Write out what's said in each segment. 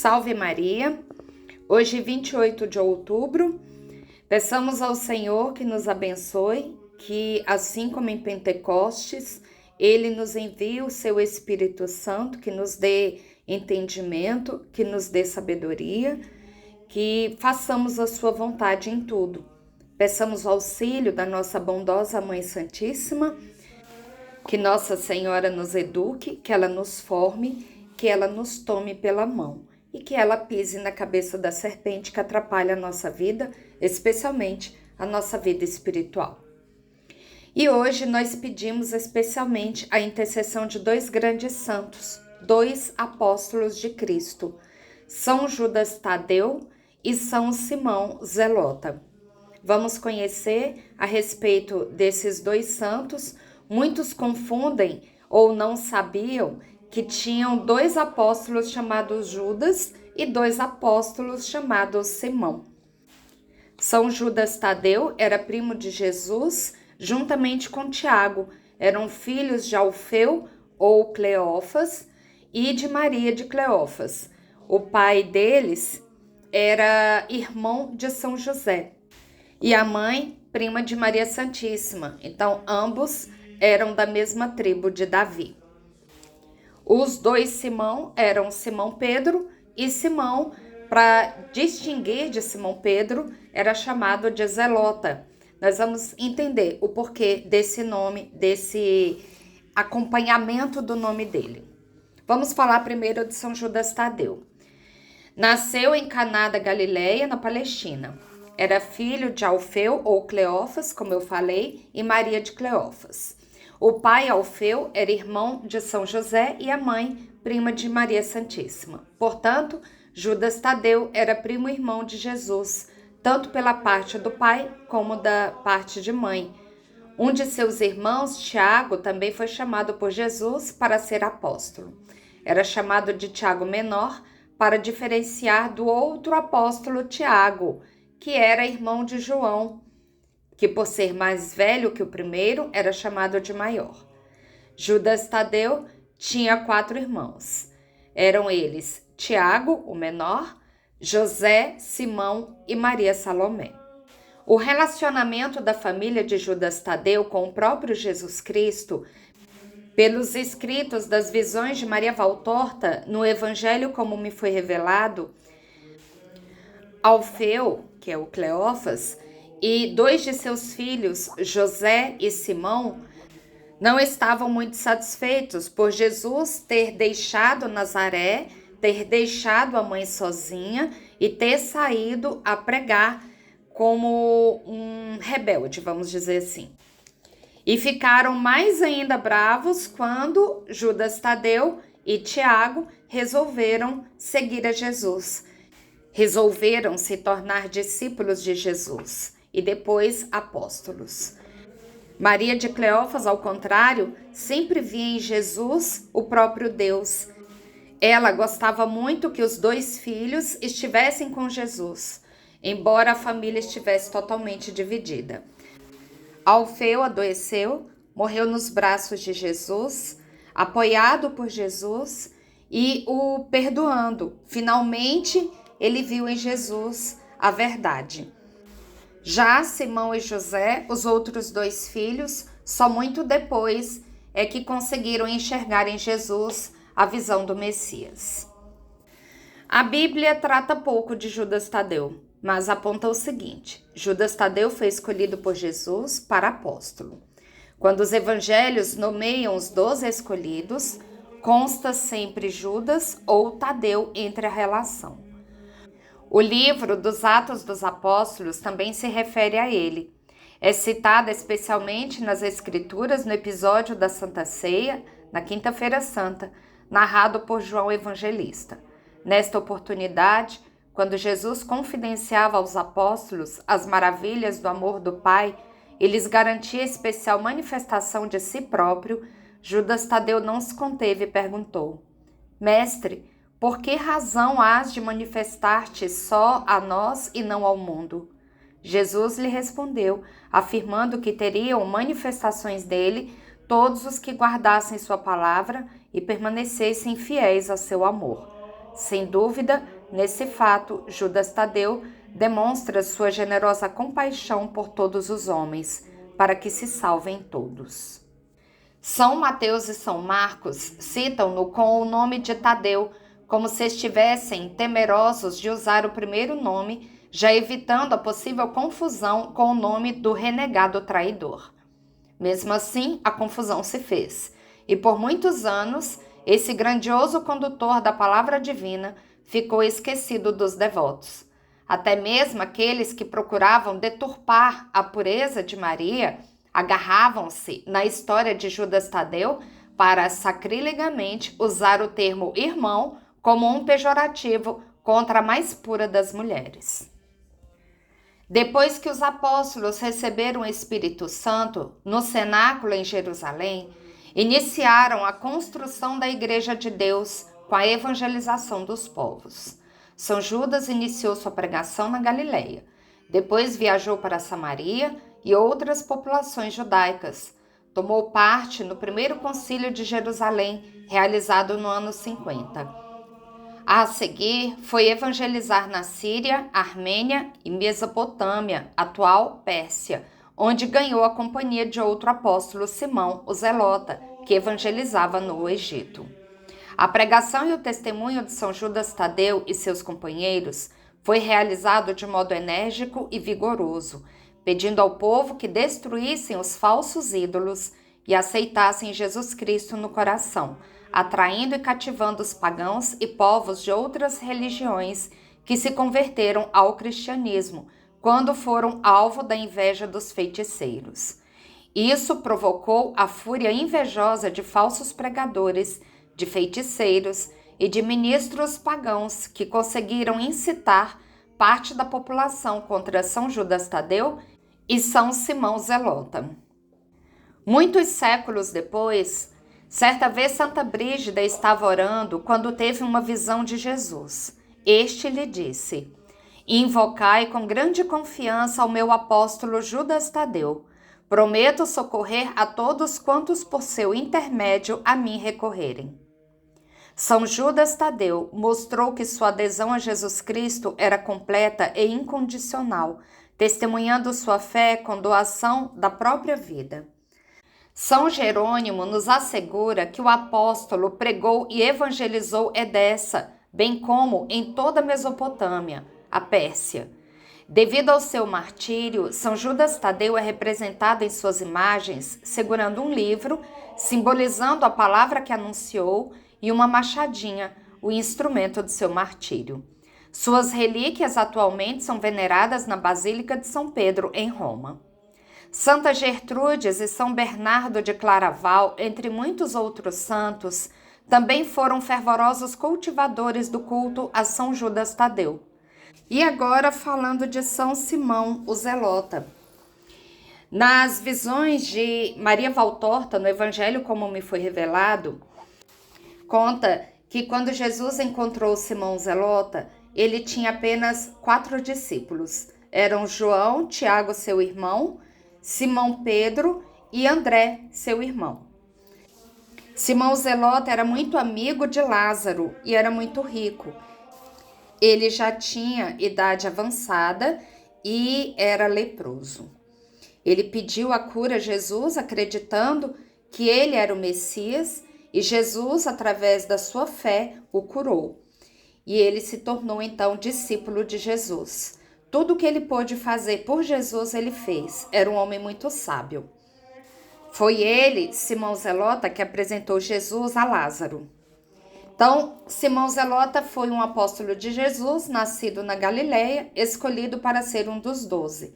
Salve Maria! Hoje, 28 de outubro, peçamos ao Senhor que nos abençoe, que assim como em Pentecostes, Ele nos envie o seu Espírito Santo, que nos dê entendimento, que nos dê sabedoria, que façamos a sua vontade em tudo. Peçamos o auxílio da nossa bondosa Mãe Santíssima, que Nossa Senhora nos eduque, que ela nos forme, que ela nos tome pela mão e que ela pise na cabeça da serpente que atrapalha a nossa vida, especialmente a nossa vida espiritual. E hoje nós pedimos especialmente a intercessão de dois grandes santos, dois apóstolos de Cristo, São Judas Tadeu e São Simão Zelota. Vamos conhecer a respeito desses dois santos. Muitos confundem ou não sabiam que tinham dois apóstolos chamados Judas e dois apóstolos chamados Simão. São Judas Tadeu era primo de Jesus, juntamente com Tiago. Eram filhos de Alfeu ou Cleófas e de Maria de Cleófas. O pai deles era irmão de São José e a mãe, prima de Maria Santíssima. Então, ambos eram da mesma tribo de Davi. Os dois Simão eram Simão Pedro e Simão, para distinguir de Simão Pedro, era chamado de Zelota. Nós vamos entender o porquê desse nome, desse acompanhamento do nome dele. Vamos falar primeiro de São Judas Tadeu. Nasceu em Caná da Galileia, na Palestina. Era filho de Alfeu ou Cleófas, como eu falei, e Maria de Cleófas. O pai, Alfeu, era irmão de São José e a mãe, prima de Maria Santíssima. Portanto, Judas Tadeu era primo irmão de Jesus, tanto pela parte do pai como da parte de mãe. Um de seus irmãos, Tiago, também foi chamado por Jesus para ser apóstolo. Era chamado de Tiago Menor para diferenciar do outro apóstolo Tiago, que era irmão de João, que por ser mais velho que o primeiro, era chamado de maior. Judas Tadeu tinha 4 irmãos. Eram eles Tiago, o menor, José, Simão e Maria Salomé. O relacionamento da família de Judas Tadeu com o próprio Jesus Cristo, pelos escritos das visões de Maria Valtorta, no Evangelho como me foi revelado, Alfeu, que é o Cleófas, e 2 de seus filhos, José e Simão, não estavam muito satisfeitos por Jesus ter deixado Nazaré, ter deixado a mãe sozinha e ter saído a pregar como um rebelde, vamos dizer assim. E ficaram mais ainda bravos quando Judas Tadeu e Tiago resolveram seguir a Jesus. Resolveram se tornar discípulos de Jesus e depois apóstolos. Maria de Cleófas, ao contrário, sempre via em Jesus o próprio Deus. Ela gostava muito que os 2 filhos estivessem com Jesus, embora a família estivesse totalmente dividida. Alfeu adoeceu, morreu nos braços de Jesus, apoiado por Jesus e o perdoando. Finalmente, ele viu em Jesus a verdade. Já Simão e José, os outros 2 filhos, só muito depois é que conseguiram enxergar em Jesus a visão do Messias. A Bíblia trata pouco de Judas Tadeu, mas aponta o seguinte: Judas Tadeu foi escolhido por Jesus para apóstolo. Quando os evangelhos nomeiam os 12 escolhidos, consta sempre Judas ou Tadeu entre a relação. O livro dos Atos dos Apóstolos também se refere a ele. É citada especialmente nas Escrituras no episódio da Santa Ceia, na Quinta-feira Santa, narrado por João Evangelista. Nesta oportunidade, quando Jesus confidenciava aos apóstolos as maravilhas do amor do Pai e lhes garantia especial manifestação de si próprio, Judas Tadeu não se conteve e perguntou: Mestre, por que razão hás de manifestar-te só a nós e não ao mundo? Jesus lhe respondeu, afirmando que teriam manifestações dele todos os que guardassem sua palavra e permanecessem fiéis ao seu amor. Sem dúvida, nesse fato, Judas Tadeu demonstra sua generosa compaixão por todos os homens, para que se salvem todos. São Mateus e São Marcos citam-no com o nome de Tadeu, como se estivessem temerosos de usar o primeiro nome, já evitando a possível confusão com o nome do renegado traidor. Mesmo assim, a confusão se fez, e por muitos anos, esse grandioso condutor da palavra divina ficou esquecido dos devotos. Até mesmo aqueles que procuravam deturpar a pureza de Maria agarravam-se na história de Judas Tadeu para sacrilegamente usar o termo irmão como um pejorativo contra a mais pura das mulheres. Depois que os apóstolos receberam o Espírito Santo no cenáculo em Jerusalém, iniciaram a construção da Igreja de Deus com a evangelização dos povos. São Judas iniciou sua pregação na Galileia. Depois viajou para Samaria e outras populações judaicas. Tomou parte no primeiro concílio de Jerusalém, realizado no ano 50. A seguir, foi evangelizar na Síria, Armênia e Mesopotâmia, atual Pérsia, onde ganhou a companhia de outro apóstolo, Simão, o Zelota, que evangelizava no Egito. A pregação e o testemunho de São Judas Tadeu e seus companheiros foi realizado de modo enérgico e vigoroso, pedindo ao povo que destruíssem os falsos ídolos e aceitassem Jesus Cristo no coração, atraindo e cativando os pagãos e povos de outras religiões que se converteram ao cristianismo, quando foram alvo da inveja dos feiticeiros. Isso provocou a fúria invejosa de falsos pregadores, de feiticeiros e de ministros pagãos que conseguiram incitar parte da população contra São Judas Tadeu e São Simão Zelota. Muitos séculos depois, certa vez Santa Brígida estava orando quando teve uma visão de Jesus. Este lhe disse: "Invocai com grande confiança ao meu apóstolo Judas Tadeu. Prometo socorrer a todos quantos por seu intermédio a mim recorrerem." São Judas Tadeu mostrou que sua adesão a Jesus Cristo era completa e incondicional, testemunhando sua fé com doação da própria vida. São Jerônimo nos assegura que o apóstolo pregou e evangelizou Edessa, bem como em toda a Mesopotâmia, a Pérsia. Devido ao seu martírio, São Judas Tadeu é representado em suas imagens segurando um livro, simbolizando a palavra que anunciou, e uma machadinha, o instrumento de seu martírio. Suas relíquias atualmente são veneradas na Basílica de São Pedro, em Roma. Santa Gertrudes e São Bernardo de Claraval, entre muitos outros santos, também foram fervorosos cultivadores do culto a São Judas Tadeu. E agora falando de São Simão, o Zelota. Nas visões de Maria Valtorta, no Evangelho como me foi revelado, conta que quando Jesus encontrou Simão Zelota, ele tinha apenas 4 discípulos. Eram João, Tiago, seu irmão, Simão Pedro e André, seu irmão. Simão Zelota era muito amigo de Lázaro e era muito rico. Ele já tinha idade avançada e era leproso. Ele pediu a cura a Jesus, acreditando que ele era o Messias, e Jesus, através da sua fé, o curou. E ele se tornou então discípulo de Jesus. Tudo o que ele pôde fazer por Jesus, ele fez. Era um homem muito sábio. Foi ele, Simão Zelota, que apresentou Jesus a Lázaro. Então, Simão Zelota foi um apóstolo de Jesus, nascido na Galileia, escolhido para ser um dos 12.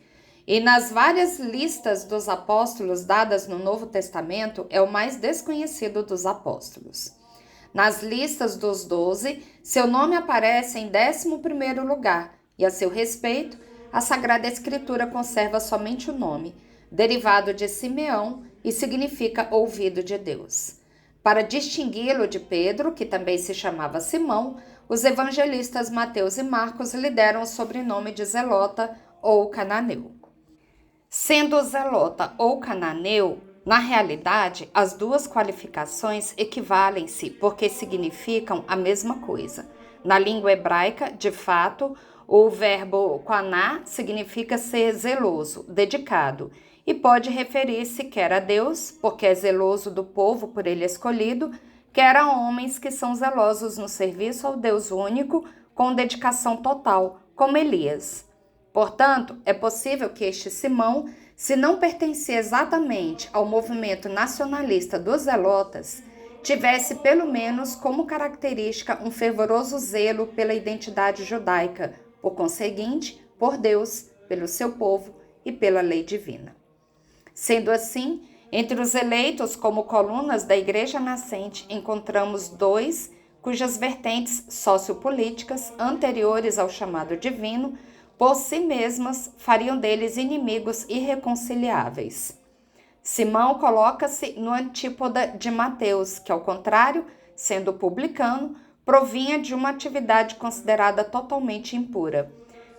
E nas várias listas dos apóstolos dadas no Novo Testamento, é o mais desconhecido dos apóstolos. Nas listas dos 12, seu nome aparece em 11º lugar, e a seu respeito, a Sagrada Escritura conserva somente o nome, derivado de Simeão, e significa ouvido de Deus. Para distingui-lo de Pedro, que também se chamava Simão, os evangelistas Mateus e Marcos lhe deram o sobrenome de Zelota ou Cananeu. Sendo Zelota ou Cananeu, na realidade, as duas qualificações equivalem-se porque significam a mesma coisa. Na língua hebraica, de fato, o verbo qaná significa ser zeloso, dedicado, e pode referir-se quer a Deus, porque é zeloso do povo por ele escolhido, quer a homens que são zelosos no serviço ao Deus único, com dedicação total, como Elias. Portanto, é possível que este Simão, se não pertencia exatamente ao movimento nacionalista dos zelotas, tivesse pelo menos como característica um fervoroso zelo pela identidade judaica, por conseguinte, por Deus, pelo seu povo e pela lei divina. Sendo assim, entre os eleitos como colunas da Igreja Nascente, encontramos dois cujas vertentes sociopolíticas, anteriores ao chamado divino, por si mesmas fariam deles inimigos irreconciliáveis. Simão coloca-se no antípoda de Mateus, que, ao contrário, sendo publicano, provinha de uma atividade considerada totalmente impura.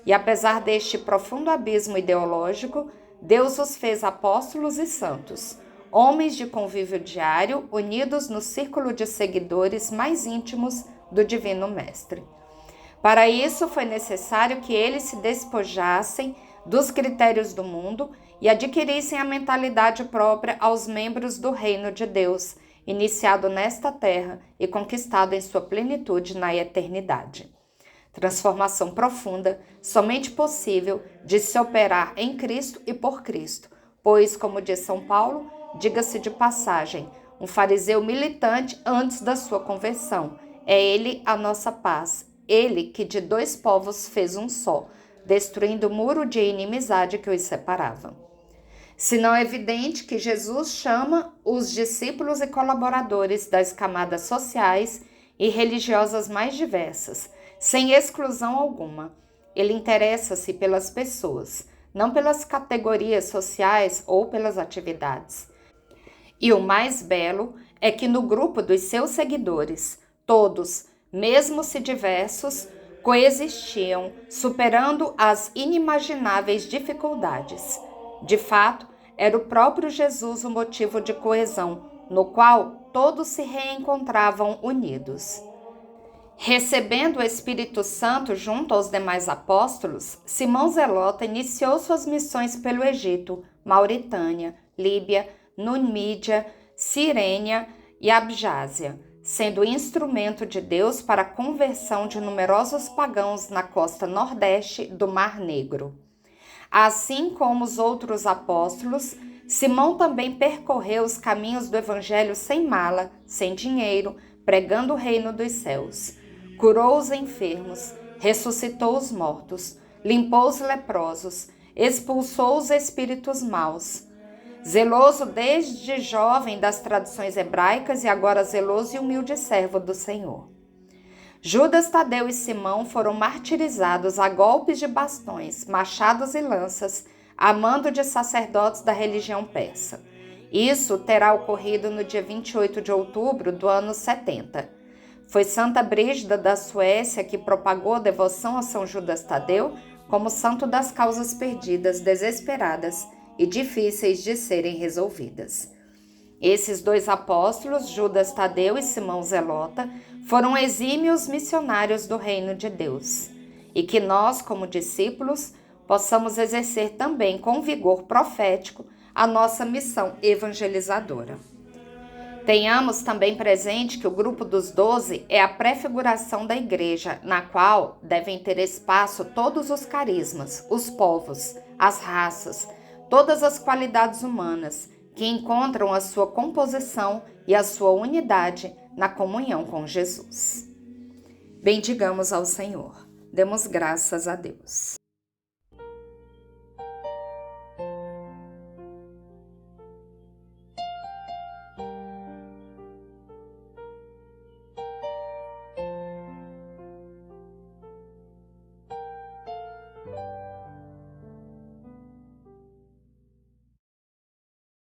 E apesar deste profundo abismo ideológico, Deus os fez apóstolos e santos, homens de convívio diário, unidos no círculo de seguidores mais íntimos do Divino Mestre. Para isso foi necessário que eles se despojassem dos critérios do mundo e adquirissem a mentalidade própria aos membros do reino de Deus, iniciado nesta terra e conquistado em sua plenitude na eternidade. Transformação profunda, somente possível de se operar em Cristo e por Cristo, pois, como diz São Paulo, diga-se de passagem, um fariseu militante antes da sua conversão, é ele a nossa paz, ele que de dois povos fez um só, destruindo o muro de inimizade que os separava. Se não é evidente que Jesus chama os discípulos e colaboradores das camadas sociais e religiosas mais diversas, sem exclusão alguma. Ele interessa-se pelas pessoas, não pelas categorias sociais ou pelas atividades. E o mais belo é que no grupo dos seus seguidores, todos, mesmo se diversos, coexistiam, superando as inimagináveis dificuldades. De fato, era o próprio Jesus o motivo de coesão, no qual todos se reencontravam unidos. Recebendo o Espírito Santo junto aos demais apóstolos, Simão Zelota iniciou suas missões pelo Egito, Mauritânia, Líbia, Numídia, Cirênia e Abjásia, sendo instrumento de Deus para a conversão de numerosos pagãos na costa nordeste do Mar Negro. Assim como os outros apóstolos, Simão também percorreu os caminhos do Evangelho sem mala, sem dinheiro, pregando o reino dos céus. Curou os enfermos, ressuscitou os mortos, limpou os leprosos, expulsou os espíritos maus. Zeloso desde jovem das tradições hebraicas e agora zeloso e humilde servo do Senhor. Judas Tadeu e Simão foram martirizados a golpes de bastões, machados e lanças, a mando de sacerdotes da religião persa. Isso terá ocorrido no dia 28 de outubro do ano 70. Foi Santa Brígida da Suécia que propagou a devoção a São Judas Tadeu como santo das causas perdidas, desesperadas e difíceis de serem resolvidas. Esses dois apóstolos, Judas Tadeu e Simão Zelota, foram exímios missionários do reino de Deus, e que nós, como discípulos, possamos exercer também com vigor profético a nossa missão evangelizadora. Tenhamos também presente que o grupo dos 12 é a prefiguração da Igreja, na qual devem ter espaço todos os carismas, os povos, as raças, todas as qualidades humanas, que encontram a sua composição e a sua unidade na comunhão com Jesus. Bendigamos ao Senhor. Demos graças a Deus.